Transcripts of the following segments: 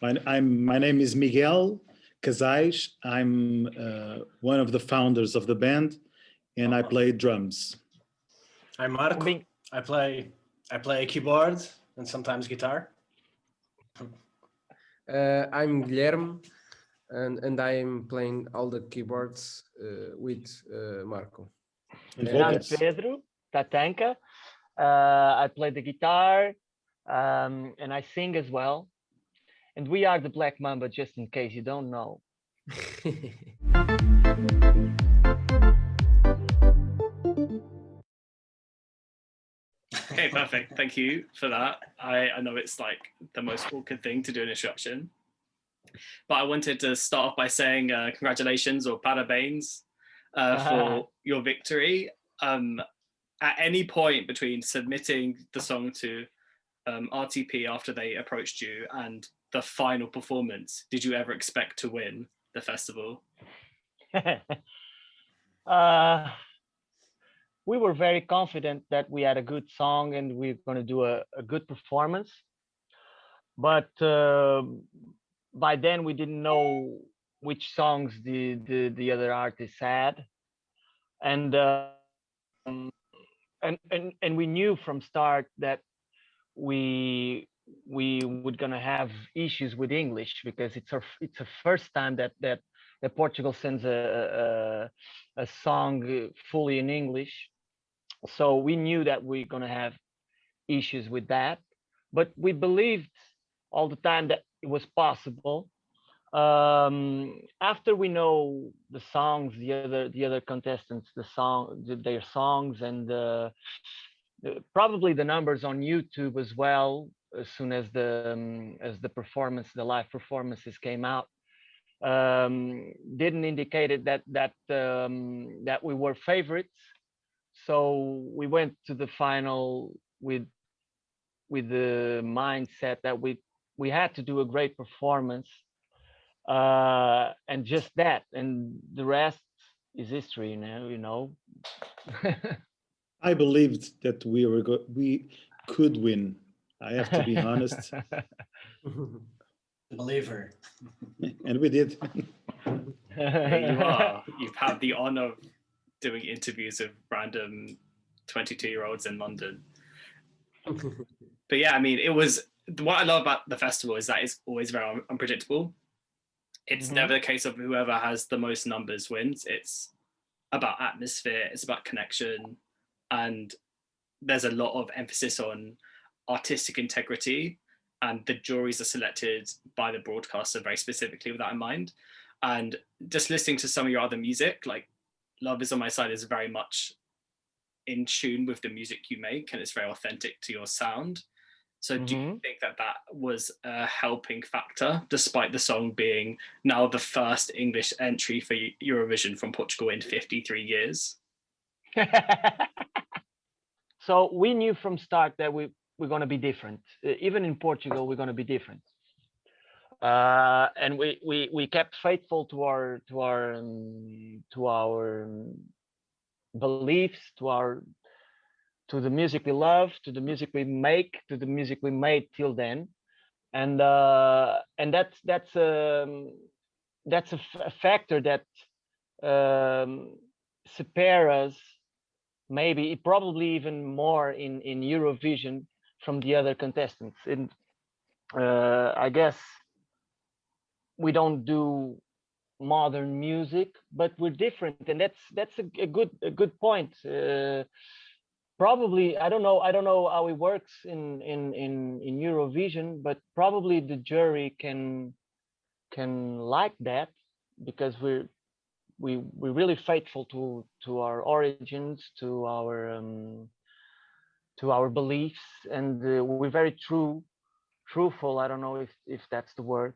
My name is Miguel Casais. I'm one of the founders of the band, and I play drums. I'm Marco. I play keyboard and sometimes guitar. I'm Guilherme, and I'm playing all the keyboards with Marco. And I'm Pedro, Tatanka. I play the guitar and I sing as well. And we are the Black Mamba, just in case you don't know. Okay, perfect. Thank you for that. I know it's like the most awkward thing to do an introduction, but I wanted to start off by saying congratulations or parabéns for your victory. At any point between submitting the song to RTP after they approached you and the final performance, did you ever expect to win the festival? We were very confident that we had a good song and we were going to do a good performance. But by then we didn't know which songs the other artists had. And we knew from start that we were gonna have issues with English because it's a first time that Portugal sends a song fully in English, so we knew that we're gonna have issues with that, but we believed all the time that it was possible. After we know the songs, the other contestants, their songs, and probably the numbers on YouTube as well, as soon as the live performances came out, didn't indicate that we were favorites. So we went to the final with the mindset that we had to do a great performance, and just that, and the rest is history, you know. I believed that we could win. I have to be honest. Believer. And we did. There you are. You've had the honor of doing interviews with random 22-year-olds in London. But yeah, I mean, what I love about the festival is that it's always very unpredictable. It's never the case of whoever has the most numbers wins. It's about atmosphere, it's about connection, and there's a lot of emphasis on artistic integrity, and the juries are selected by the broadcaster very specifically with that in mind. And just listening to some of your other music, like Love Is On My Side is very much in tune with the music you make, and it's very authentic to your sound. So do you think that was a helping factor, despite the song being now the first English entry for Eurovision from Portugal in 53 years? So we knew from start that we're going to be different. Even in Portugal, we're going to be different. And we kept faithful to our beliefs, to the music we love, to the music we make, to the music we made till then, and that's a factor that separates us, maybe probably even more in Eurovision from the other contestants. And I guess we don't do modern music, but we're different, and that's a good point. Probably I don't know how it works in Eurovision, but probably the jury can like that, because we're really faithful to our origins, to our beliefs, and we're very truthful. I don't know if that's the word,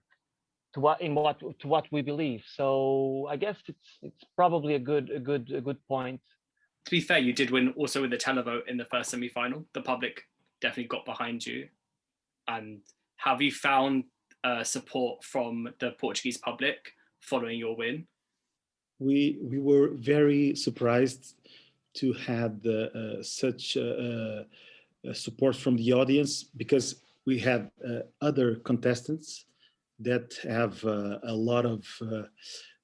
to what we believe. So I guess it's probably a good point. To be fair, you did win also with the televote in the first semi-final. The public definitely got behind you. And have you found support from the Portuguese public following your win? We were very surprised to have such support from the audience, because we had other contestants that have a lot of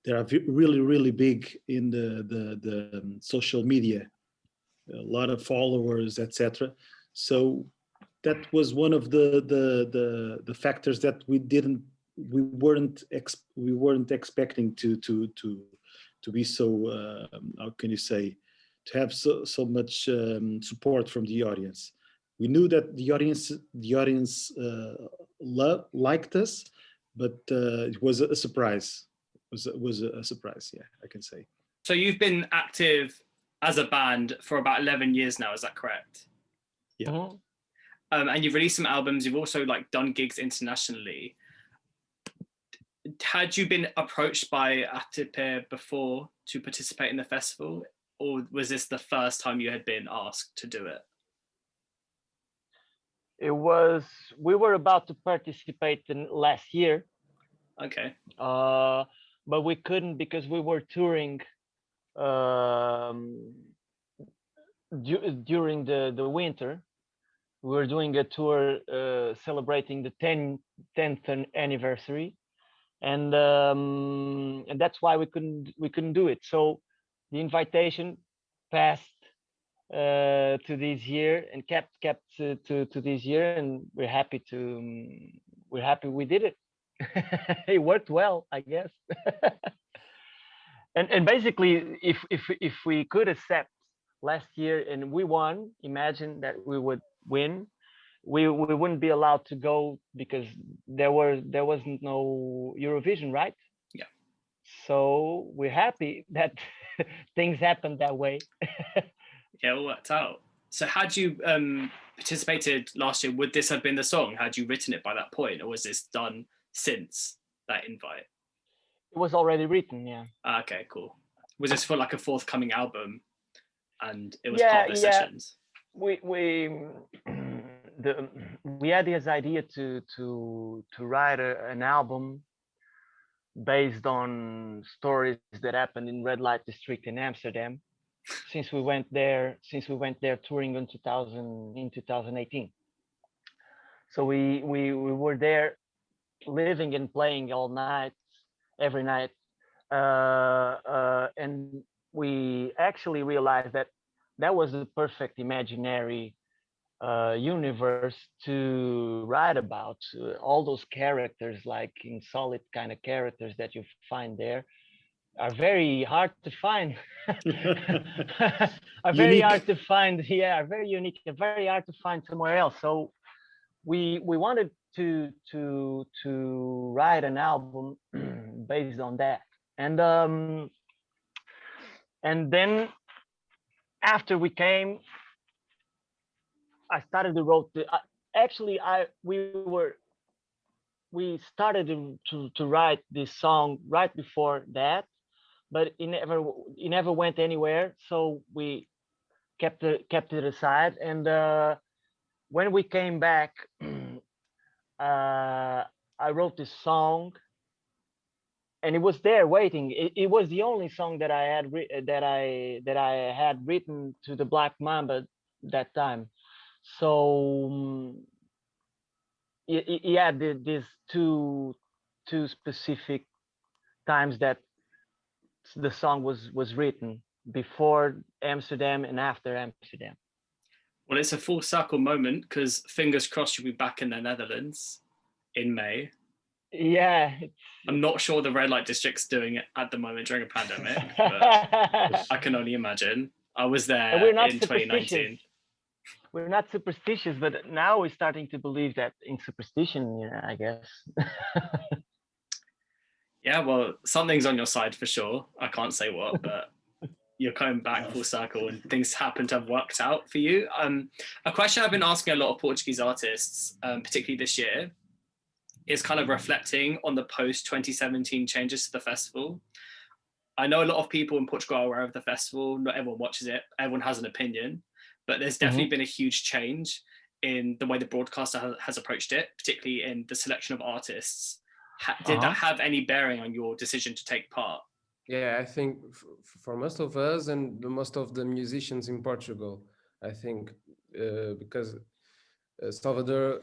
they are really big in the social media, a lot of followers, etc. So that was one of the factors that we weren't expecting to be so how can you say, to have so much support from the audience. We knew that the audience liked us, but it was a surprise. It was a surprise, yeah, I can say. So you've been active as a band for about 11 years now, is that correct? Yeah. And you've released some albums. You've also like done gigs internationally. Had you been approached by ESCXTRA before to participate in the festival, or was this the first time you had been asked to do it? We were about to participate in last year. Okay. But we couldn't because we were touring during the winter. We were doing a tour celebrating the 10th anniversary, and that's why we couldn't do it. So the invitation passed to this year and kept to this year, and we're happy we did it. It worked well, I guess. and basically, if we could accept last year and we won, imagine that we would win, we wouldn't be allowed to go because there wasn't no Eurovision, right? Yeah. So we're happy that things happened that way. Yeah, it worked out. So had you participated last year, would this have been the song? Had you written it by that point, or was this done since that invite? It was already written, yeah. Okay, cool. Was this for like a forthcoming album, and it was part of the sessions? We had this idea to write an album based on stories that happened in red light district in Amsterdam since we went there touring in 2018. So we were there living and playing all night, every night, and we actually realized that was the perfect imaginary universe to write about. All those characters, like in solid kind of characters that you find there, are very hard to find. Are very Unique. hard to find. Yeah, are very unique and very hard to find somewhere else. So we wanted to write an album based on that, and then after we came, I started to wrote the. We started to write this song right before that, but it never went anywhere. So we kept it aside, and when we came back, I wrote this song, and it was there waiting. It was the only song that I had written to the Black Mamba that time. So yeah, these two specific times that the song was written, before Amsterdam and after Amsterdam. Well, it's a full circle moment, because fingers crossed you'll be back in the Netherlands in May. Yeah. I'm not sure the red light district's doing it at the moment during a pandemic, but I can only imagine. I was there in 2019. We're not superstitious, but now we're starting to believe that in superstition, yeah, I guess. Yeah, well, something's on your side for sure. I can't say what, but you're coming back full circle and things happen to have worked out for you. A question I've been asking a lot of Portuguese artists, particularly this year, is kind of reflecting on the post-2017 changes to the festival. I know a lot of people in Portugal are aware of the festival. Not everyone watches it. Everyone has an opinion. But there's definitely been a huge change in the way the broadcaster has approached it, particularly in the selection of artists. Did that have any bearing on your decision to take part? Yeah, I think for most of us and most of the musicians in Portugal, I think because Salvador,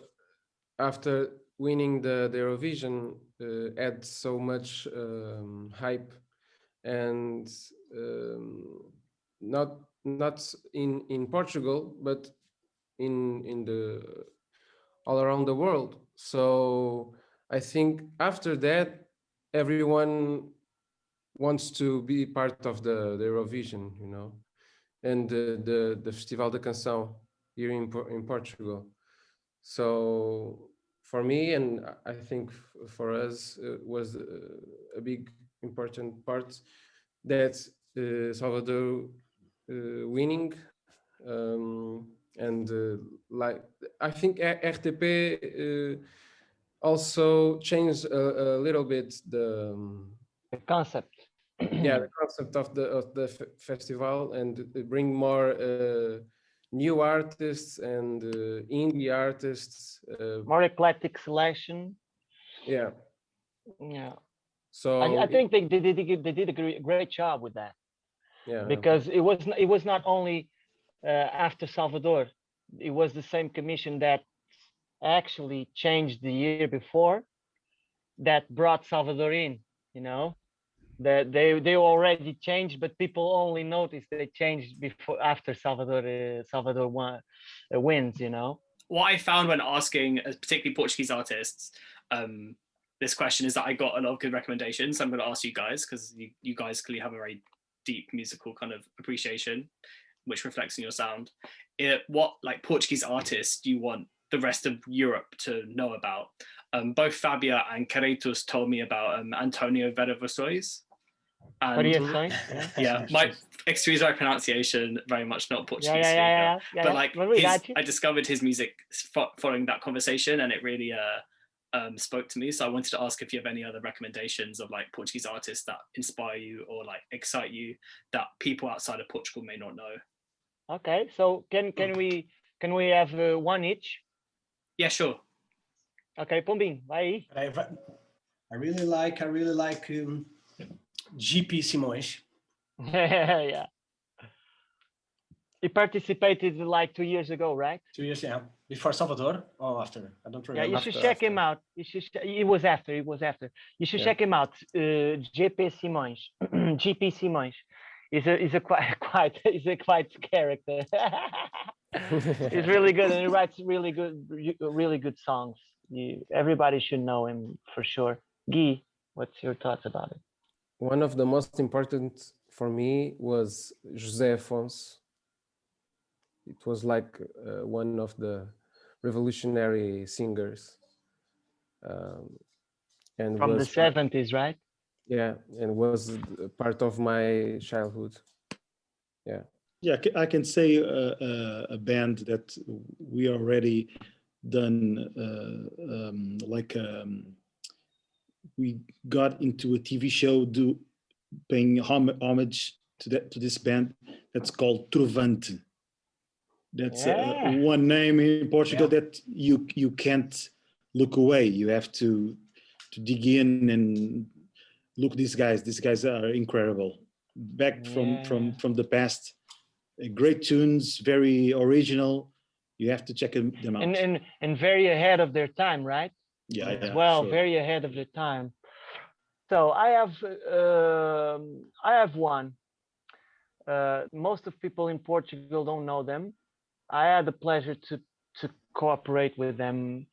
after winning the Eurovision had so much hype, and not in Portugal, but in the all around the world. So I think after that, everyone wants to be part of the Eurovision, you know, and the Festival da Canção here in Portugal. So for me, and I think for us, was a big important part that Salvador winning, and like I think RTP also changed a little bit The concept. yeah, the concept of the festival, and bring more new artists and indie artists. More eclectic selection. Yeah. Yeah. So I think they did a great job with that, yeah, because it was not only after Salvador, it was the same commission that actually changed the year before, that brought Salvador in, you know, that they already changed, but people only noticed they changed before, after Salvador wins, you know. What I found when asking particularly Portuguese artists this question is that I got a lot of good recommendations. So I'm going to ask you guys, because you guys clearly have a very deep musical kind of appreciation, which reflects in your sound. What like Portuguese artists do you want the rest of Europe to know about? Both Fabia and Caritos told me about Antonio Variações. And yeah, excuse my pronunciation, very much not Portuguese speaker. But like I discovered his music following that conversation, and it really spoke to me. So I wanted to ask if you have any other recommendations of like Portuguese artists that inspire you or like excite you that people outside of Portugal may not know. Okay, so can we have one each? Yeah, sure. Okay, Pombin, vai. I really like GP Simões. Yeah. He participated like 2 years ago, right? 2 years, yeah. Before Salvador or after? I don't remember. Yeah, you should check him out. You should. It was after. You should check him out. GP Simões. GP Simões. He's a quite character. He's really good, and he writes really good songs. Everybody should know him for sure. Guy, what's your thoughts about it? One of the most important for me was José Afonso. It was like one of the revolutionary singers, and from the 70s, right? Yeah, and was part of my childhood. Yeah, I can say a band that we already done we got into a TV show paying homage to this band that's called Trovante. That's one name in Portugal that you can't look away. You have to dig in and look. These guys are incredible. Back from the past. Great tunes, very original. You have to check them out. And very ahead of their time, right? Yeah. Well, sure. Very ahead of their time. So I have one. Most of people in Portugal don't know them. I had the pleasure to cooperate with them,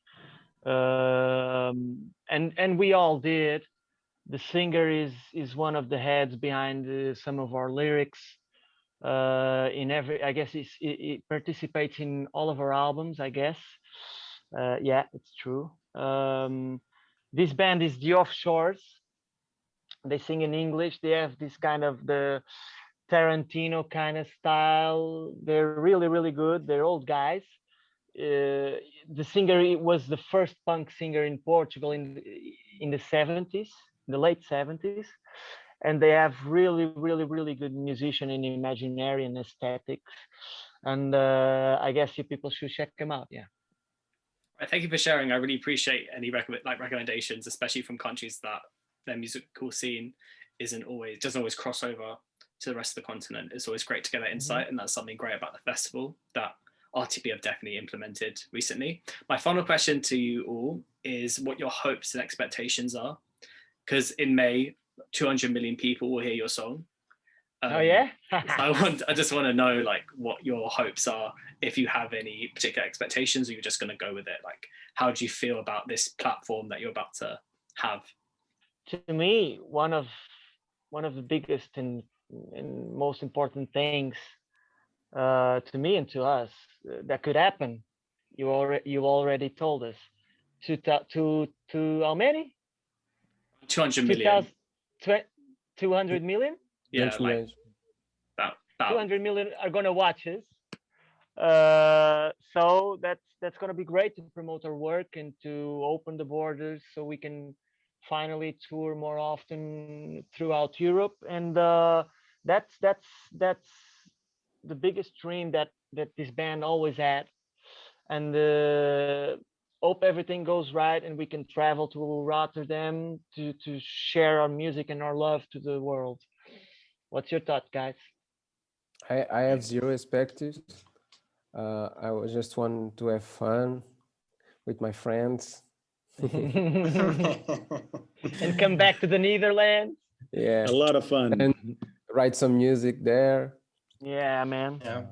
and we all did. The singer is one of the heads behind some of our lyrics. I guess it participates in all of our albums, I guess. Yeah, it's true. This band is the Offshores. They sing in English. They have this kind of the Tarantino kind of style. They're really good. They're old guys. The singer was the first punk singer in Portugal in the 70s, the late 70s. And they have really good musician in imaginary and aesthetics, and I guess you people should check them out. Yeah. Thank you for sharing. I really appreciate any recommendations, especially from countries that their musical scene doesn't always cross over to the rest of the continent. It's always great to get that insight, and that's something great about the festival that RTP have definitely implemented recently. My final question to you all is what your hopes and expectations are, because in May 200 million people will hear your song. Oh yeah. So I just want to know like what your hopes are, if you have any particular expectations, or you're just going to go with it. Like, how do you feel about this platform that you're about to have? To me, one of the biggest and most important things to me and to us that could happen, you already told us, to how many? 200 million. 200 million. Yeah, like about 200 million are gonna watch us. So that's gonna be great to promote our work and to open the borders so we can finally tour more often throughout Europe. And that's the biggest dream that this band always had. And hope everything goes right and we can travel to Rotterdam to share our music and our love to the world. What's your thought, guys? I have zero expectations. I was just want to have fun with my friends. And come back to the Netherlands. Yeah, A lot of fun. and write some music there. Yeah, man. Yeah,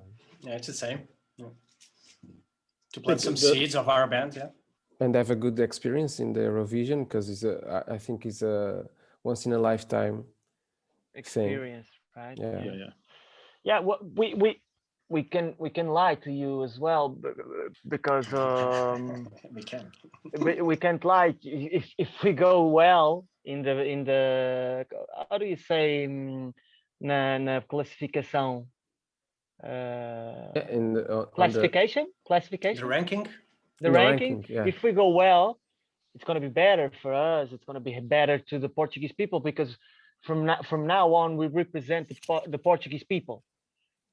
it's the same. Yeah. To plant some the- seeds of our band, yeah. And have a good experience in the Eurovision, because I think it's a once in a lifetime Experience, right? Yeah. Yeah, well, we can lie to you as well, because We can. we can't lie. If we go well in the how do you say, na classificação, In the, classification The ranking? the the ranking. ranking, yeah. If we go well, it's going to be better for us. It's going to be better to the Portuguese people, because from now on we represent the Portuguese people.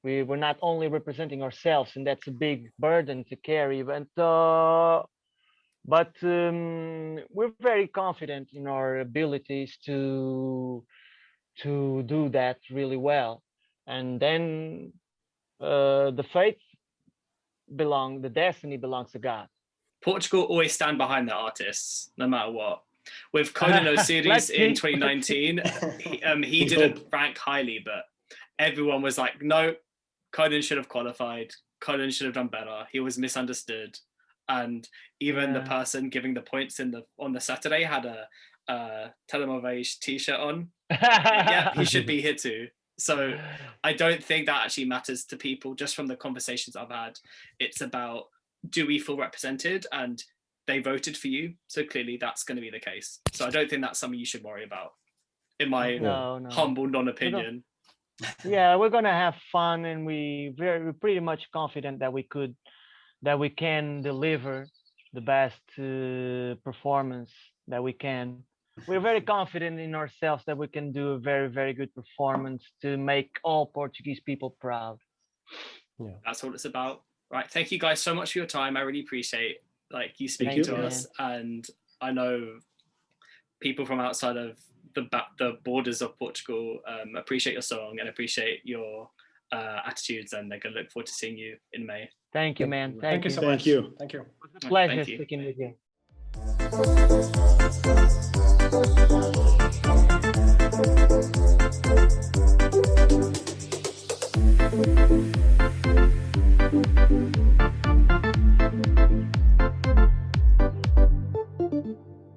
We're not only representing ourselves, and that's a big burden to carry. But we're very confident in our abilities to do that really well. And then the the destiny belongs to God. Portugal always stand behind their artists, no matter what. With Conan Osiris in 2019, he didn't rank highly, but everyone was like, no, Conan should have qualified. Conan should have done better. He was misunderstood. And even the person giving the points on the Saturday had a Telemovage t-shirt on. Yeah, he should be here too. So I don't think that actually matters to people. Just from the conversations I've had, it's about, do we feel represented? And they voted for you, so clearly that's going to be the case. So I don't think that's something you should worry about, in my humble non-opinion. Yeah, we're gonna have fun, and we're pretty much confident that we can deliver the best performance that we can. We're very confident in ourselves that we can do a very, very good performance to make all Portuguese people proud. Yeah, that's what it's about. Right, thank you guys so much for your time. I really appreciate you speaking to us, and I know people from outside of the borders of Portugal appreciate your song and appreciate your attitudes, and they're gonna look forward to seeing you in May. Thank you, man. Thank you so Thank much. you. Thank you. It was a pleasure Thank you. speaking with you.